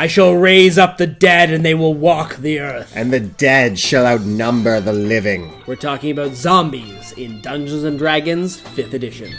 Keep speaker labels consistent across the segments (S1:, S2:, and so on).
S1: I shall raise up the dead and they will walk the earth.
S2: And the dead shall outnumber the living.
S1: We're talking about zombies in Dungeons & Dragons 5th edition.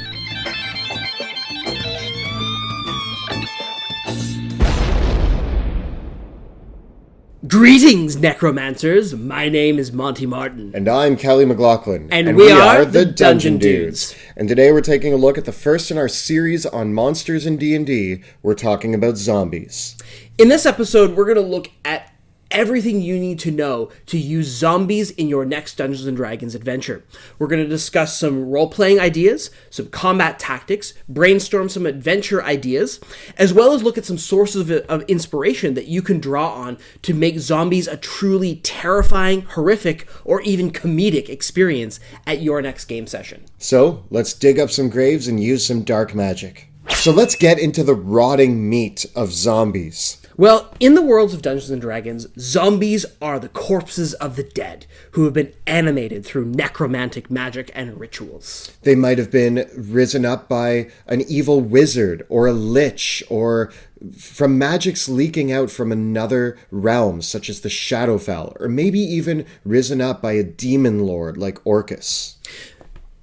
S1: Greetings, necromancers! My name is Monty Martin.
S2: And I'm McLaughlin.
S1: And we are the Dungeon Dudes.
S2: And today we're taking a look at the first in our series on monsters in D&D. We're talking about zombies.
S1: In this episode, we're going to look at everything you need to know to use zombies in your next Dungeons & Dragons adventure. We're going to discuss some role-playing ideas, some combat tactics, brainstorm some adventure ideas, as well as look at some sources of inspiration that you can draw on to make zombies a truly terrifying, horrific, or even comedic experience at your next game session.
S2: So, let's dig up some graves and use some dark magic. So let's get into the rotting meat of zombies.
S1: Well, in the worlds of Dungeons & Dragons, zombies are the corpses of the dead who have been animated through necromantic magic and rituals.
S2: They might have been risen up by an evil wizard or a lich or from magics leaking out from another realm, such as the Shadowfell, or maybe even risen up by a demon lord like Orcus.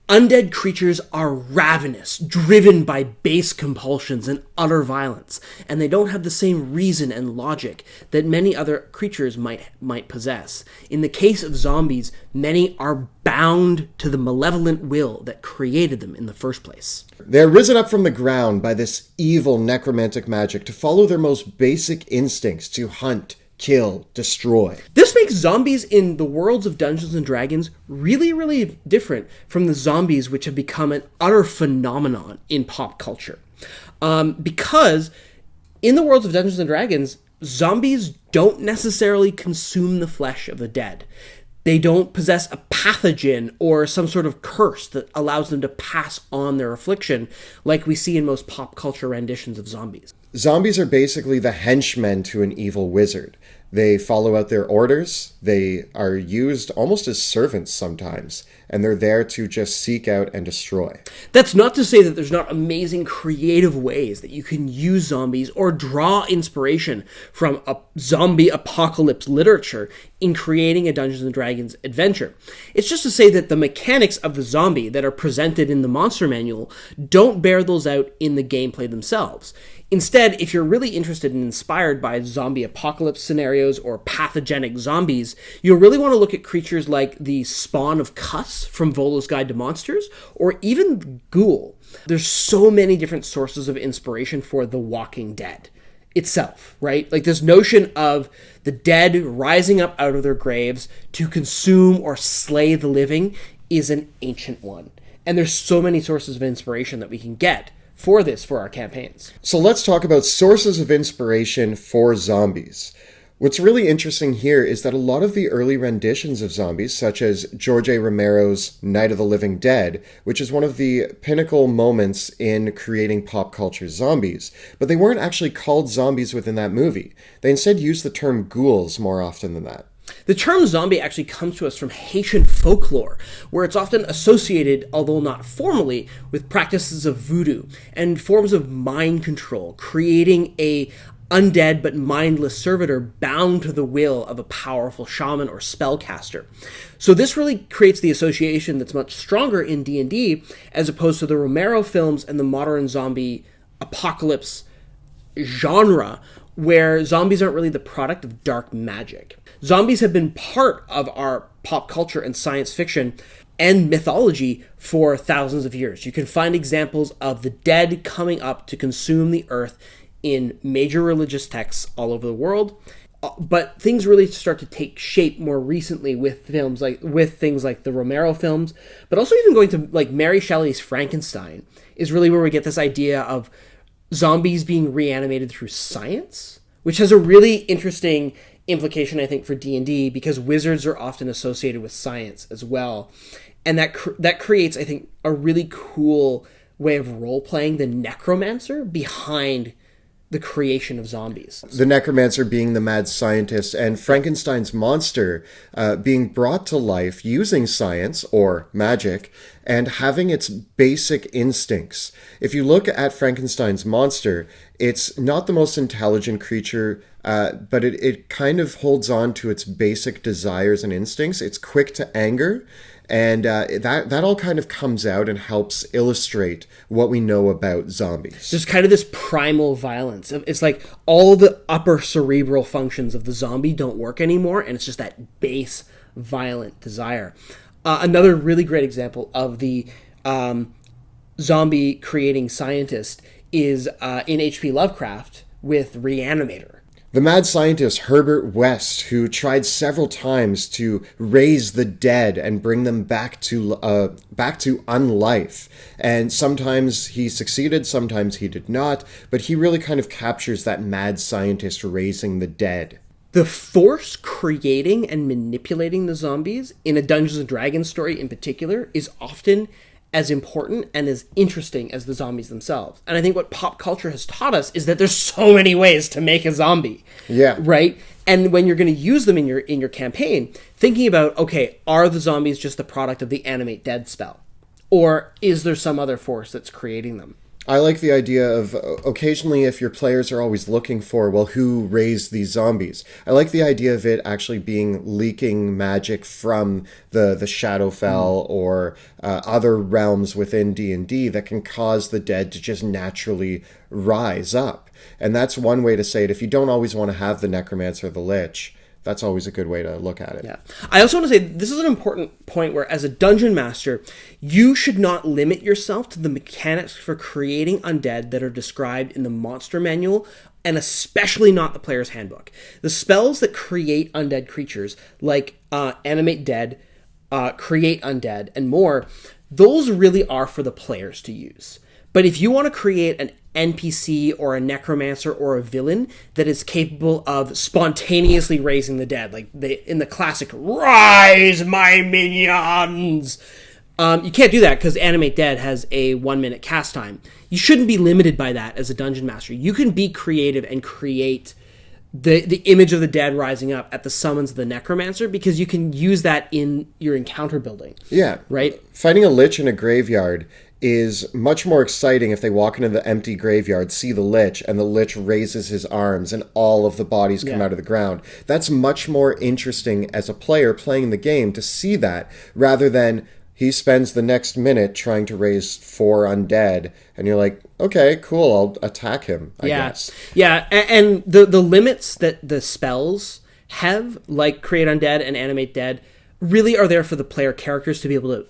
S1: Undead creatures are ravenous, driven by base compulsions and utter violence, and they don't have the same reason and logic that many other creatures might possess. In the case of zombies, many are bound to the malevolent will that created them in the first place.
S2: They're risen up from the ground by this evil necromantic magic to follow their most basic instincts to hunt, kill, destroy.
S1: This makes zombies in the worlds of Dungeons & Dragons really, really different from the zombies which have become an utter phenomenon in pop culture. Because in the worlds of Dungeons & Dragons, zombies don't necessarily consume the flesh of the dead. They don't possess a pathogen or some sort of curse that allows them to pass on their affliction like we see in most pop culture renditions of zombies.
S2: Zombies are basically the henchmen to an evil wizard. They follow out their orders, they are used almost as servants sometimes, and they're there to just seek out and destroy.
S1: That's not to say that there's not amazing creative ways that you can use zombies or draw inspiration from a zombie apocalypse literature in creating a Dungeons & Dragons adventure. It's just to say that the mechanics of the zombie that are presented in the monster manual don't bear those out in the gameplay themselves. Instead, if you're really interested and inspired by zombie apocalypse scenarios or pathogenic zombies, you'll really want to look at creatures like the Spawn of Cuss from Volo's Guide to Monsters, or even Ghoul. There's so many different sources of inspiration for The Walking Dead itself, right? Like this notion of the dead rising up out of their graves to consume or slay the living is an ancient one. And there's so many sources of inspiration that we can get for our campaigns.
S2: So let's talk about sources of inspiration for zombies. What's really interesting here is that a lot of the early renditions of zombies, such as George A. Romero's Night of the Living Dead, which is one of the pinnacle moments in creating pop culture zombies, but they weren't actually called zombies within that movie. They instead used the term ghouls more often than that.
S1: The term zombie actually comes to us from Haitian folklore, where it's often associated, although not formally, with practices of voodoo and forms of mind control, creating a undead but mindless servitor bound to the will of a powerful shaman or spellcaster. So this really creates the association that's much stronger in D&D as opposed to the Romero films and the modern zombie apocalypse genre, where zombies aren't really the product of dark magic. Zombies have been part of our pop culture and science fiction and mythology for thousands of years. You can find examples of the dead coming up to consume the earth in major religious texts all over the world. But things really start to take shape more recently with things like the Romero films, but also even going to like Mary Shelley's Frankenstein is really where we get this idea of zombies being reanimated through science, which has a really interesting implication, I think, for D&D, because wizards are often associated with science as well. And that creates, I think, a really cool way of role-playing the necromancer behind the creation of zombies.
S2: The necromancer being the mad scientist, and Frankenstein's monster being brought to life using science or magic and having its basic instincts. If you look at Frankenstein's monster, it's not the most intelligent creature, but it kind of holds on to its basic desires and instincts. It's quick to anger. And that all kind of comes out and helps illustrate what we know about zombies.
S1: There's kind of this primal violence. It's like all the upper cerebral functions of the zombie don't work anymore, and it's just that base violent desire. Another really great example of the zombie creating scientist is in H.P. Lovecraft with Reanimator.
S2: The mad scientist Herbert West, who tried several times to raise the dead and bring them back to unlife. And sometimes he succeeded, sometimes he did not, but he really kind of captures that mad scientist raising the dead.
S1: The force creating and manipulating the zombies in a Dungeons & Dragons story in particular is often as important and as interesting as the zombies themselves. And I think what pop culture has taught us is that there's so many ways to make a zombie.
S2: Yeah.
S1: Right? And when you're going to use them in your campaign, thinking about, okay, are the zombies just the product of the animate dead spell? Or is there some other force that's creating them?
S2: I like the idea of occasionally if your players are always looking for, well, who raised these zombies? I like the idea of it actually being leaking magic from the Shadowfell or other realms within D&D that can cause the dead to just naturally rise up. And that's one way to say it. If you don't always want to have the necromancer or the lich, that's always a good way to look at it.
S1: Yeah. I also want to say this is an important point where, as a dungeon master, you should not limit yourself to the mechanics for creating undead that are described in the monster manual, and especially not the player's handbook. The spells that create undead creatures, like animate dead, create undead, and more, those really are for the players to use. But if you want to create an NPC or a necromancer or a villain that is capable of spontaneously raising the dead, like in the classic "Rise, my minions," you can't do that because Animate Dead has a 1-minute cast time. You shouldn't be limited by that as a dungeon master. You can be creative and create the image of the dead rising up at the summons of the necromancer, because you can use that in your encounter building.
S2: Yeah.
S1: Right?
S2: Fighting a lich in a graveyard is much more exciting if they walk into the empty graveyard, see the lich, and the lich raises his arms and all of the bodies come out of the ground. That's much more interesting as a player playing the game to see that, rather than he spends the next minute trying to raise 4 undead, and you're like, okay, cool, I'll attack him, I guess.
S1: Yeah, and the limits that the spells have, like Create Undead and Animate Dead, really are there for the player characters to be able to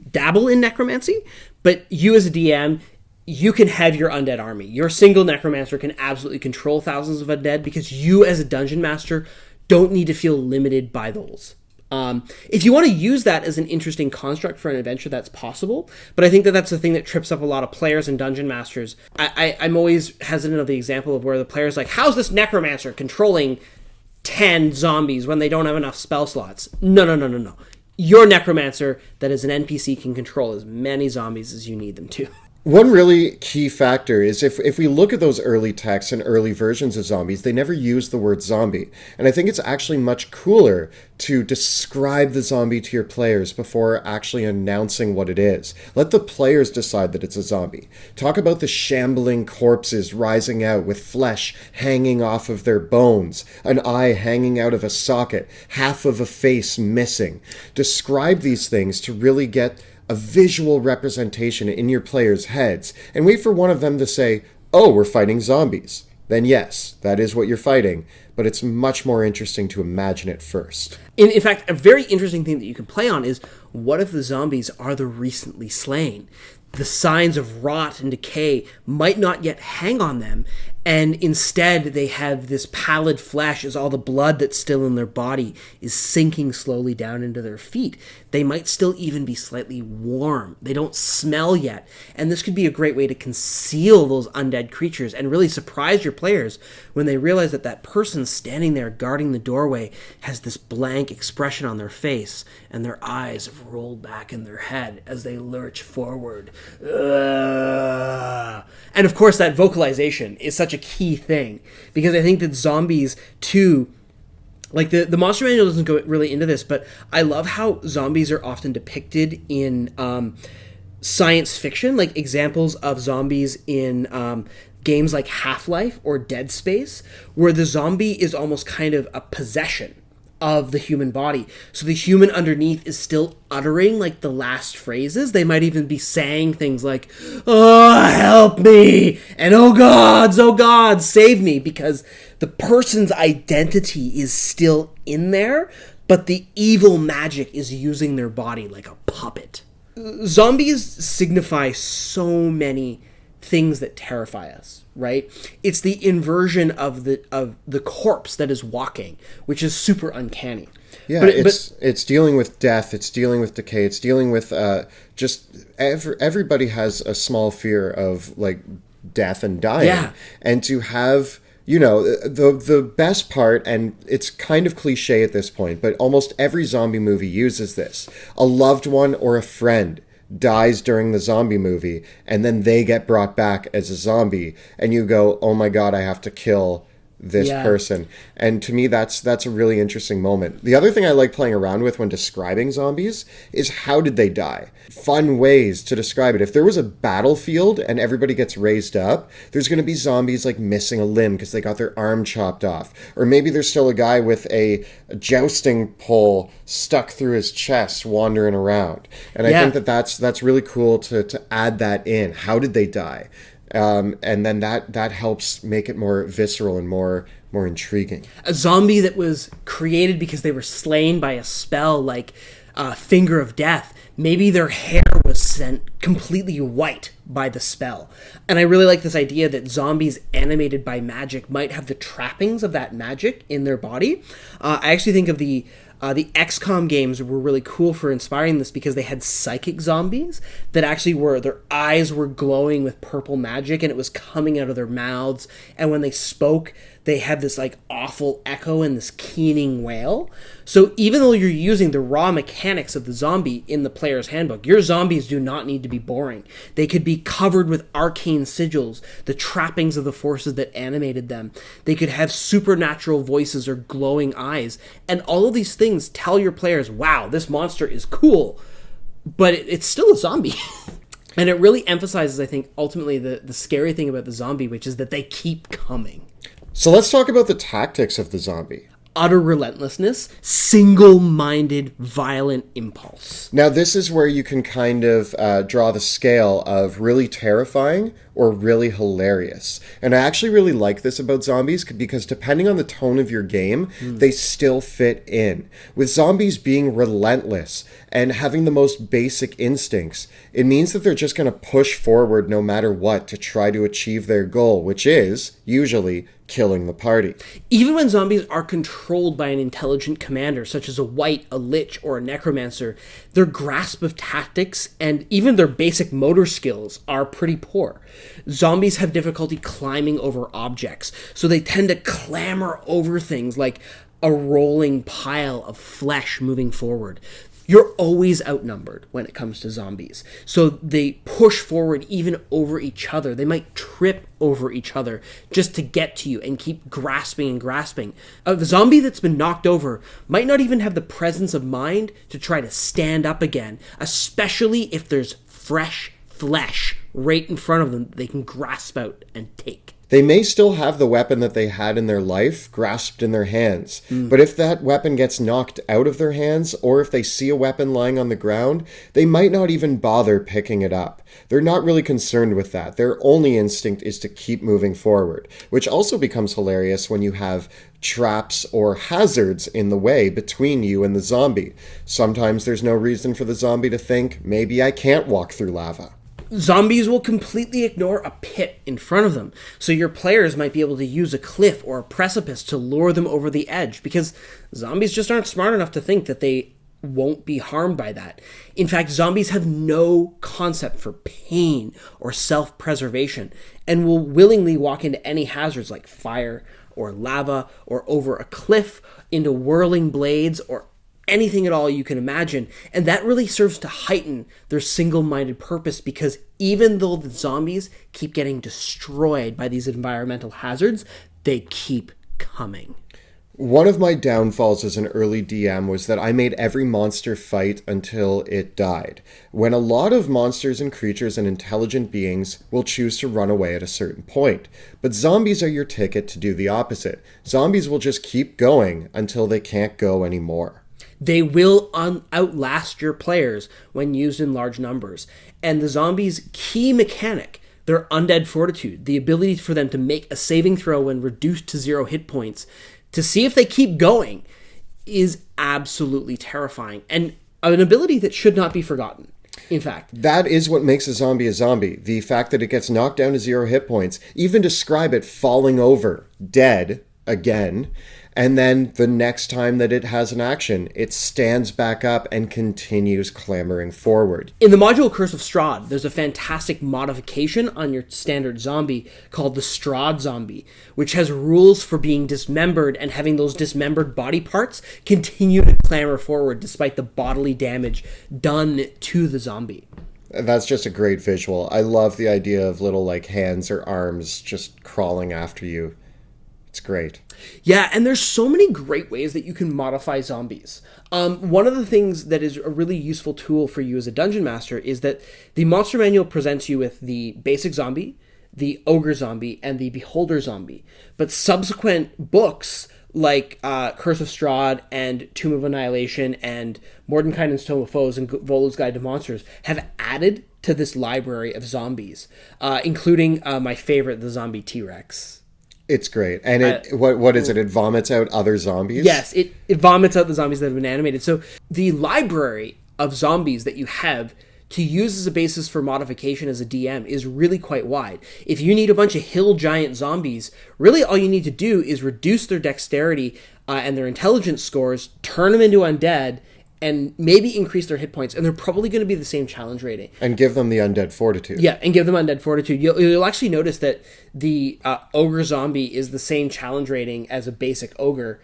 S1: dabble in necromancy, but you as a DM, you can have your undead army. Your single necromancer can absolutely control thousands of undead because you as a dungeon master don't need to feel limited by those. If you want to use that as an interesting construct for an adventure, that's possible, but I think that that's the thing that trips up a lot of players and dungeon masters. I'm always hesitant of the example of where the player's like, how's this necromancer controlling 10 zombies when they don't have enough spell slots? No. Your necromancer that is an NPC can control as many zombies as you need them to.
S2: One really key factor is if we look at those early texts and early versions of zombies, they never use the word zombie. And I think it's actually much cooler to describe the zombie to your players before actually announcing what it is. Let the players decide that it's a zombie. Talk about the shambling corpses rising out with flesh hanging off of their bones, an eye hanging out of a socket, half of a face missing. Describe these things to really get a visual representation in your players' heads, and wait for one of them to say, oh, we're fighting zombies. Then yes, that is what you're fighting, but it's much more interesting to imagine it first.
S1: In fact, a very interesting thing that you can play on is, what if the zombies are the recently slain? The signs of rot and decay might not yet hang on them, and instead they have this pallid flesh as all the blood that's still in their body is sinking slowly down into their feet. They might still even be slightly warm. They don't smell yet. And this could be a great way to conceal those undead creatures and really surprise your players when they realize that that person standing there guarding the doorway has this blank expression on their face and their eyes have rolled back in their head as they lurch forward. And of course, that vocalization is such a a key thing, because I think that zombies too, like the monster manual doesn't go really into this, but I love how zombies are often depicted in science fiction, like examples of zombies in games like Half-Life or Dead Space, where the zombie is almost kind of a possession of the human body. So the human underneath is still uttering like the last phrases. They might even be saying things like, "Oh, help me," and oh God, save me," because the person's identity is still in there, but the evil magic is using their body like a puppet. Zombies signify so many things that terrify us, right? It's the inversion of the corpse that is walking, which is super uncanny.
S2: Yeah, it's dealing with death, it's dealing with decay, it's dealing with everybody has a small fear of like death and dying.
S1: Yeah.
S2: And to have, the best part, and it's kind of cliche at this point, but almost every zombie movie uses this. A loved one or a friend dies during the zombie movie, and then they get brought back as a zombie, and you go, "Oh my God, I have to kill this person." And to me, that's a really interesting moment. The other thing I like playing around with when describing zombies is how did they die? Fun ways to describe it. If there was a battlefield and everybody gets raised up, there's going to be zombies like missing a limb because they got their arm chopped off. Or maybe there's still a guy with a jousting pole stuck through his chest wandering around. And I think that's really cool to add that in. How did they die? And then that helps make it more visceral and more intriguing.
S1: A zombie that was created because they were slain by a spell like Finger of Death. Maybe their hair was sent completely white by the spell. And I really like this idea that zombies animated by magic might have the trappings of that magic in their body. I actually think of the XCOM games were really cool for inspiring this, because they had psychic zombies that actually their eyes were glowing with purple magic and it was coming out of their mouths. And when they spoke, they had this like awful echo and this keening wail. So even though you're using the raw mechanics of the zombie in the player's handbook, your zombies do not need to be boring. They could be covered with arcane sigils, the trappings of the forces that animated them. They could have supernatural voices or glowing eyes. And all of these things tell your players, wow, this monster is cool, but it's still a zombie. And it really emphasizes, I think, ultimately the scary thing about the zombie, which is that they keep coming.
S2: So let's talk about the tactics of the zombie.
S1: Utter relentlessness, single-minded, violent impulse.
S2: Now, this is where you can kind of draw the scale of really terrifying or really hilarious. And I actually really like this about zombies, because depending on the tone of your game, they still fit in. With zombies being relentless and having the most basic instincts, it means that they're just going to push forward no matter what to try to achieve their goal, which is, usually, killing the party.
S1: Even when zombies are controlled by an intelligent commander, such as a wight, a lich, or a necromancer, their grasp of tactics and even their basic motor skills are pretty poor. Zombies have difficulty climbing over objects, so they tend to clamber over things like a rolling pile of flesh moving forward. You're always outnumbered when it comes to zombies. So they push forward even over each other. They might trip over each other just to get to you and keep grasping and grasping. A zombie that's been knocked over might not even have the presence of mind to try to stand up again, especially if there's fresh flesh right in front of them that they can grasp out and take.
S2: They may still have the weapon that they had in their life grasped in their hands, but if that weapon gets knocked out of their hands, or if they see a weapon lying on the ground, they might not even bother picking it up. They're not really concerned with that. Their only instinct is to keep moving forward, which also becomes hilarious when you have traps or hazards in the way between you and the zombie. Sometimes there's no reason for the zombie to think, maybe I can't walk through lava.
S1: Zombies will completely ignore a pit in front of them, so your players might be able to use a cliff or a precipice to lure them over the edge, because zombies just aren't smart enough to think that they won't be harmed by that. In fact, zombies have no concept for pain or self-preservation, and will willingly walk into any hazards like fire or lava or over a cliff, into whirling blades or anything at all you can imagine. And that really serves to heighten their single-minded purpose, because even though the zombies keep getting destroyed by these environmental hazards, they keep coming.
S2: One of my downfalls as an early DM was that I made every monster fight until it died, when a lot of monsters and creatures and intelligent beings will choose to run away at a certain point. But zombies are your ticket to do the opposite. Zombies will just keep going until they can't go anymore.
S1: They will outlast your players when used in large numbers. And the zombies' key mechanic, their Undead Fortitude, the ability for them to make a saving throw when reduced to 0 hit points, to see if they keep going, is absolutely terrifying, and an ability that should not be forgotten. In fact,
S2: that is what makes a zombie. The fact that it gets knocked down to 0 hit points, even describe it falling over, dead again, and then the next time that it has an action, it stands back up and continues clambering forward.
S1: In the module Curse of Strahd, there's a fantastic modification on your standard zombie called the Strahd zombie, which has rules for being dismembered and having those dismembered body parts continue to clamber forward despite the bodily damage done to the zombie.
S2: That's just a great visual. I love the idea of little hands or arms just crawling after you. It's great.
S1: Yeah, and there's so many great ways that you can modify zombies. One of the things that is a really useful tool for you as a dungeon master is that the monster manual presents you with the basic zombie, the ogre zombie, and the beholder zombie. But subsequent books like Curse of Strahd and Tomb of Annihilation and Mordenkainen's Tome of Foes and Volo's Guide to Monsters have added to this library of zombies, including my favorite, the zombie T-Rex.
S2: It's great. And what is it? It vomits out other zombies?
S1: Yes, it vomits out the zombies that have been animated. So the library of zombies that you have to use as a basis for modification as a DM is really quite wide. If you need a bunch of hill giant zombies, really all you need to do is reduce their dexterity and their intelligence scores, turn them into undead, and maybe increase their hit points, and they're probably going to be the same challenge rating.
S2: And give them the Undead Fortitude.
S1: Yeah, and give them Undead Fortitude. You'll actually notice that the Ogre Zombie is the same challenge rating as a basic Ogre.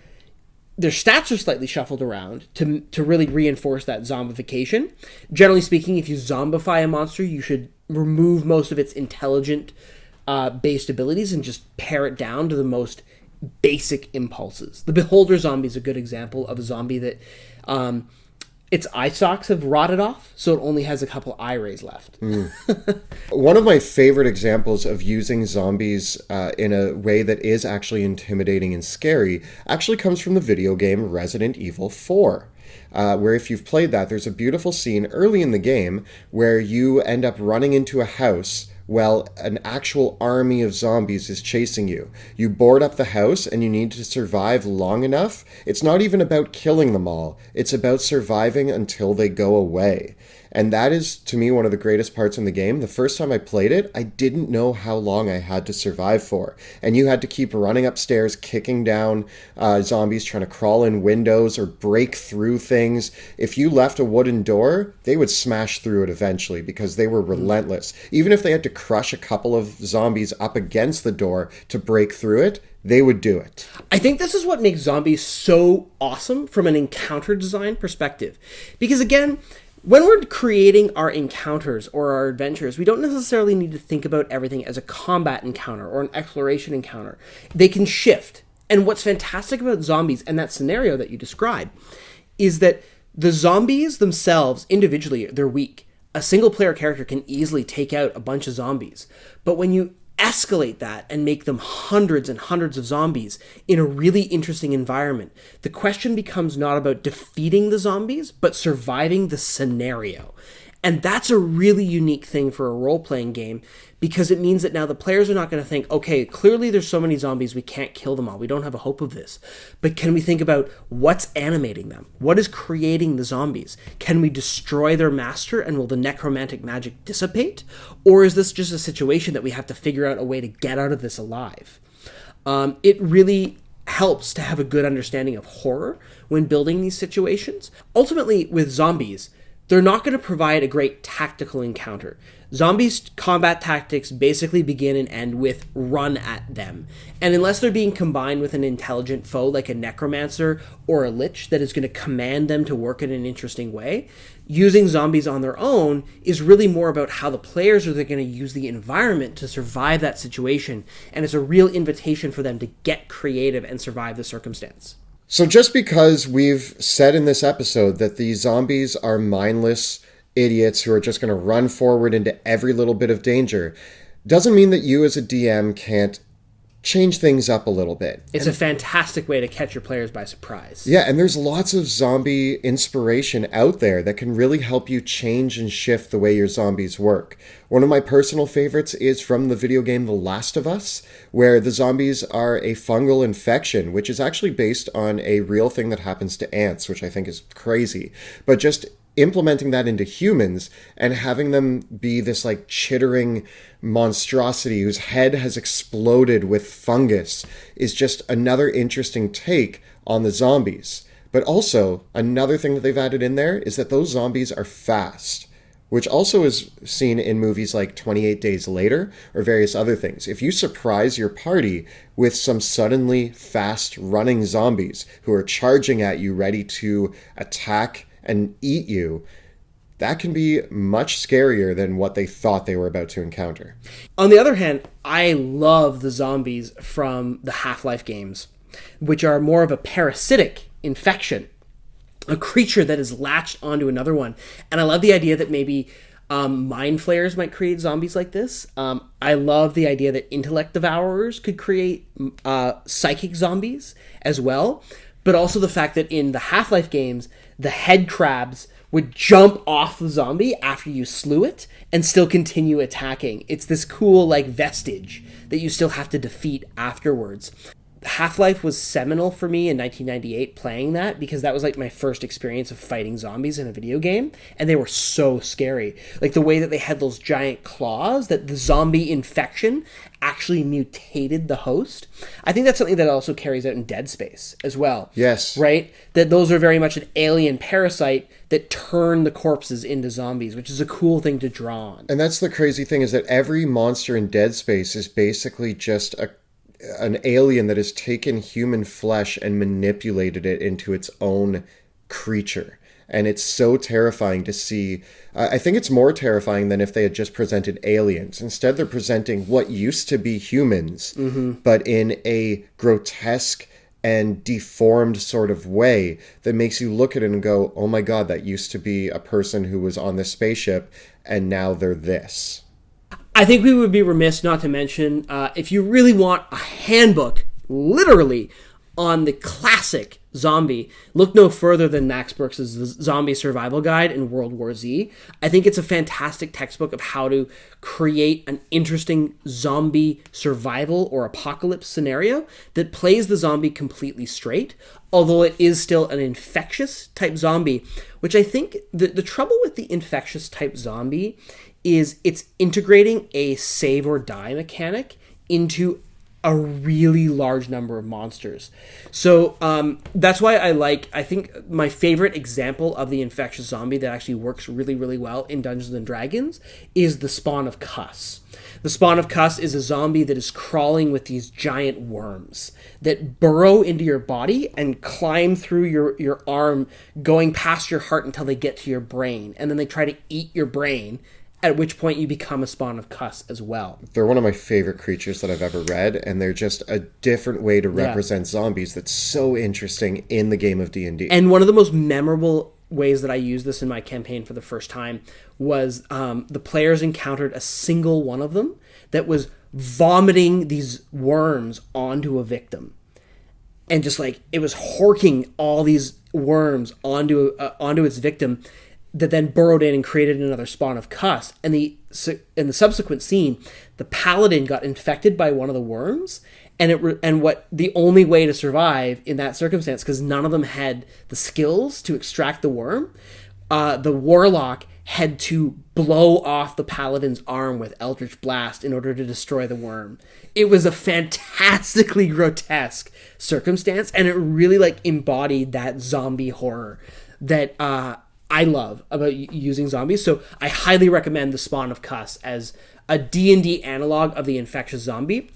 S1: Their stats are slightly shuffled around to really reinforce that zombification. Generally speaking, if you zombify a monster, you should remove most of its intelligent based abilities and just pare it down to the most basic impulses. The Beholder Zombie is a good example of a zombie that... its eye stalks have rotted off, so it only has a couple eye rays left.
S2: One of my favorite examples of using zombies in a way that is actually intimidating and scary actually comes from the video game Resident Evil 4. Where if you've played that, there's a beautiful scene early in the game where you end up running into a house while an actual army of zombies is chasing you. You board up the house and you need to survive long enough. It's not even about killing them all. It's about surviving until they go away. And that is, to me, one of the greatest parts in the game. The first time I played it, I didn't know how long I had to survive for. And you had to keep running upstairs, kicking down zombies, trying to crawl in windows or break through things. If you left a wooden door, they would smash through it eventually because they were relentless. Even if they had to crush a couple of zombies up against the door to break through it, they would do it.
S1: I think this is what makes zombies so awesome from an encounter design perspective. Because again, when we're creating our encounters or our adventures, we don't necessarily need to think about everything as a combat encounter or an exploration encounter. They can shift. And what's fantastic about zombies and that scenario that you described is that the zombies themselves, individually, they're weak. A single player character can easily take out a bunch of zombies. But when you escalate that and make them hundreds and hundreds of zombies in a really interesting environment, the question becomes not about defeating the zombies, but surviving the scenario. And that's a really unique thing for a role-playing game, because it means that now the players are not going to think, okay, clearly there's so many zombies, we can't kill them all. We don't have a hope of this. But can we think about what's animating them? What is creating the zombies? Can we destroy their master, and will the necromantic magic dissipate? Or is this just a situation that we have to figure out a way to get out of this alive? It really helps to have a good understanding of horror when building these situations. Ultimately, with zombies, they're not going to provide a great tactical encounter. Zombies' combat tactics basically begin and end with run at them. And unless they're being combined with an intelligent foe like a necromancer or a lich that is going to command them to work in an interesting way, using zombies on their own is really more about how the players are going to use the environment to survive that situation. And it's a real invitation for them to get creative and survive the circumstance.
S2: So just because we've said in this episode that the zombies are mindless idiots who are just going to run forward into every little bit of danger, doesn't mean that you as a DM can't change things up a little bit.
S1: It's a fantastic way to catch your players by surprise.
S2: Yeah, and there's lots of zombie inspiration out there that can really help you change and shift the way your zombies work. One of my personal favorites is from the video game The Last of Us, where the zombies are a fungal infection, which is actually based on a real thing that happens to ants, which I think is crazy. But just implementing that into humans and having them be this like chittering monstrosity whose head has exploded with fungus is just another interesting take on the zombies. But also, another thing that they've added in there is that those zombies are fast, which also is seen in movies like 28 Days Later or various other things. If you surprise your party with some suddenly fast running zombies who are charging at you ready to attack and eat you, that can be much scarier than what they thought they were about to encounter.
S1: On the other hand, I love the zombies from the Half-Life games, which are more of a parasitic infection, a creature that is latched onto another one. And I love the idea that maybe mind flayers might create zombies like this. I love the idea that intellect devourers could create psychic zombies as well. But also the fact that in the Half-Life games, the head crabs would jump off the zombie after you slew it and still continue attacking. It's this cool like vestige that you still have to defeat afterwards. Half-Life was seminal for me in 1998 playing that, because that was like my first experience of fighting zombies in a video game, and they were so scary. Like the way that they had those giant claws, that the zombie infection actually mutated the host. I think that's something that also carries out in Dead Space as well.
S2: Yes.
S1: Right? That those are very much an alien parasite that turn the corpses into zombies, which is a cool thing to draw on.
S2: And that's the crazy thing, is that every monster in Dead Space is basically just an alien that has taken human flesh and manipulated it into its own creature. And it's so terrifying to see. I think it's more terrifying than if they had just presented aliens. Instead, they're presenting what used to be humans, but in a grotesque and deformed sort of way that makes you look at it and go, oh my God, that used to be a person who was on this spaceship, and now they're this.
S1: I think we would be remiss not to mention, if you really want a handbook, literally, on the classic zombie, look no further than Max Burks' Zombie Survival Guide in World War Z. I think it's a fantastic textbook of how to create an interesting zombie survival or apocalypse scenario that plays the zombie completely straight, although it is still an infectious type zombie, which I think the trouble with the infectious type zombie is it's integrating a save or die mechanic into a really large number of monsters. So that's why I think my favorite example of the infectious zombie that actually works really, really well in Dungeons & Dragons is the Spawn of Cuss. The Spawn of Cuss is a zombie that is crawling with these giant worms that burrow into your body and climb through your arm, going past your heart until they get to your brain. And then they try to eat your brain, at which point you become a Spawn of Cuss as well.
S2: They're one of my favorite creatures that I've ever read, and they're just a different way to represent zombies that's so interesting in the game of D&D.
S1: And one of the most memorable ways that I used this in my campaign for the first time was the players encountered a single one of them that was vomiting these worms onto a victim. And just like, it was horking all these worms onto its victim, that then burrowed in and created another Spawn of Cuss. And in the subsequent scene, the paladin got infected by one of the worms, and the only way to survive in that circumstance, because none of them had the skills to extract the worm, the warlock had to blow off the paladin's arm with Eldritch Blast in order to destroy the worm. It was a fantastically grotesque circumstance, and it really like embodied that zombie horror that I love about using zombies. So I highly recommend the Spawn of Cuss as a D&D analog of the infectious zombie,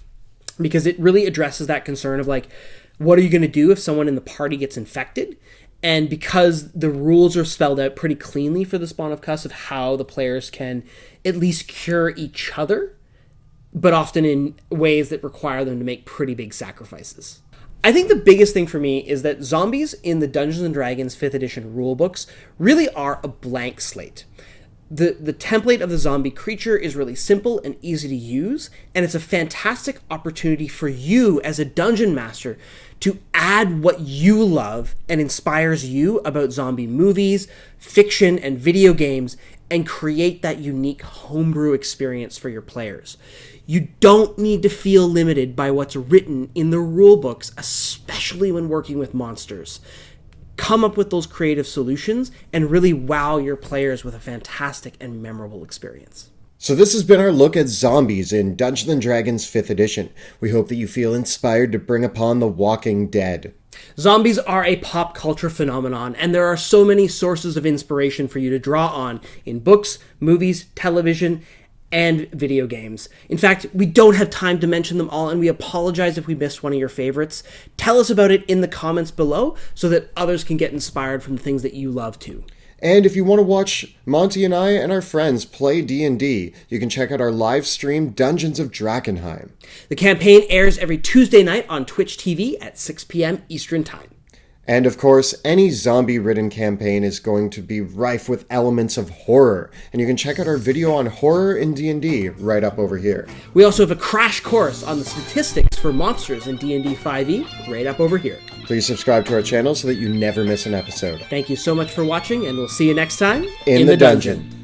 S1: because it really addresses that concern of like, what are you going to do if someone in the party gets infected? And because the rules are spelled out pretty cleanly for the Spawn of Cuss of how the players can at least cure each other, but often in ways that require them to make pretty big sacrifices. I think the biggest thing for me is that zombies in the Dungeons & Dragons 5th edition rulebooks really are a blank slate. The template of the zombie creature is really simple and easy to use, and it's a fantastic opportunity for you as a dungeon master to add what you love and inspires you about zombie movies, fiction, and video games, and create that unique homebrew experience for your players. You don't need to feel limited by what's written in the rulebooks, especially when working with monsters. Come up with those creative solutions and really wow your players with a fantastic and memorable experience.
S2: So this has been our look at zombies in Dungeons & Dragons 5th edition. We hope that you feel inspired to bring upon the Walking Dead.
S1: Zombies are a pop culture phenomenon, and there are so many sources of inspiration for you to draw on in books, movies, television, and video games. In fact, we don't have time to mention them all, and we apologize if we missed one of your favorites. Tell us about it in the comments below so that others can get inspired from the things that you love too.
S2: And if you want to watch Monty and I and our friends play D&D, you can check out our live stream Dungeons of Drakkenheim.
S1: The campaign airs every Tuesday night on Twitch TV at 6 p.m. Eastern Time.
S2: And of course, any zombie-ridden campaign is going to be rife with elements of horror. And you can check out our video on horror in D&D right up over here.
S1: We also have a crash course on the statistics for monsters in D&D 5e right up over here.
S2: Please subscribe to our channel so that you never miss an episode.
S1: Thank you so much for watching, and we'll see you next time
S2: in the dungeon.